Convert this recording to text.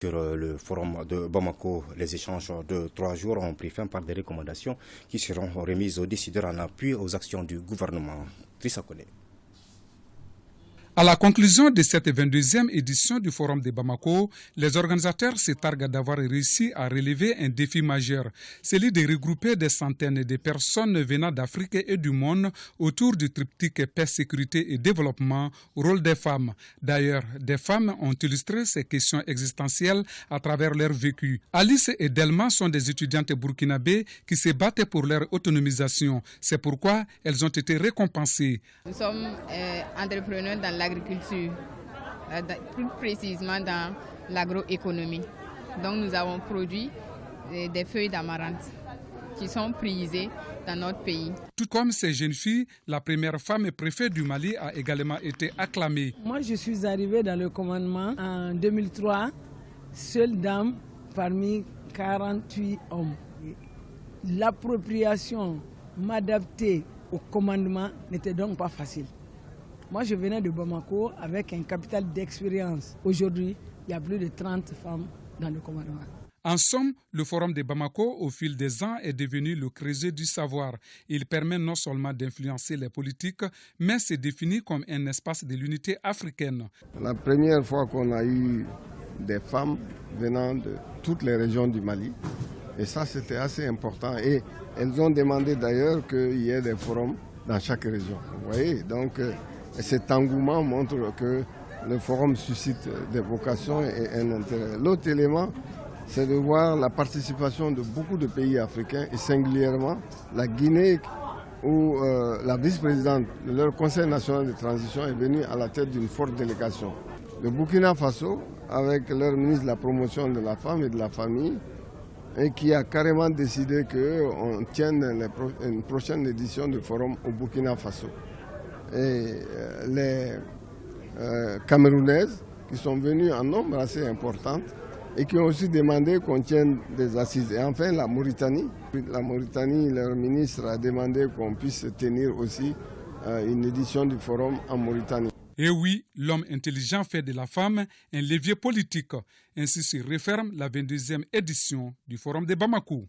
Sur le forum de Bamako, les échanges de 3 jours ont pris fin par des recommandations qui seront remises aux décideurs en appui aux actions du gouvernement. Trissa Kone. À la conclusion de cette 22e édition du Forum de Bamako, les organisateurs se targuent d'avoir réussi à relever un défi majeur, celui de regrouper des centaines de personnes venant d'Afrique et du monde autour du triptyque paix, sécurité et développement, rôle des femmes. D'ailleurs, des femmes ont illustré ces questions existentielles à travers leur vécu. Alice et Delma sont des étudiantes burkinabées qui se battaient pour leur autonomisation. C'est pourquoi elles ont été récompensées. Nous sommes entrepreneurs dans l'agriculture, plus précisément dans l'agroéconomie. Donc nous avons produit des feuilles d'amarante qui sont prisées dans notre pays. Tout comme ces jeunes filles, la première femme préfète du Mali a également été acclamée. Moi je suis arrivée dans le commandement en 2003, seule dame parmi 48 hommes. L'appropriation, m'adapter au commandement n'était donc pas facile. Moi, je venais de Bamako avec un capital d'expérience. Aujourd'hui, il y a plus de 30 femmes dans le commandement. En somme, le Forum de Bamako, au fil des ans, est devenu le creuset du savoir. Il permet non seulement d'influencer les politiques, mais se définit comme un espace de l'unité africaine. La première fois qu'on a eu des femmes venant de toutes les régions du Mali, et ça, c'était assez important. Et elles ont demandé d'ailleurs qu'il y ait des forums dans chaque région. Vous voyez, donc cet engouement montre que le forum suscite des vocations et un intérêt. L'autre élément, c'est de voir la participation de beaucoup de pays africains et singulièrement la Guinée où la vice-présidente de leur Conseil national de transition est venue à la tête d'une forte délégation. Le Burkina Faso, avec leur ministre de la promotion de la femme et de la famille, et qui a carrément décidé qu'on tienne une prochaine édition du forum au Burkina Faso. Et les Camerounaises qui sont venues en nombre assez important et qui ont aussi demandé qu'on tienne des assises. Et enfin la Mauritanie, leur ministre a demandé qu'on puisse tenir aussi une édition du forum en Mauritanie. Et oui, l'homme intelligent fait de la femme un levier politique. Ainsi se referme la 22e édition du Forum de Bamako.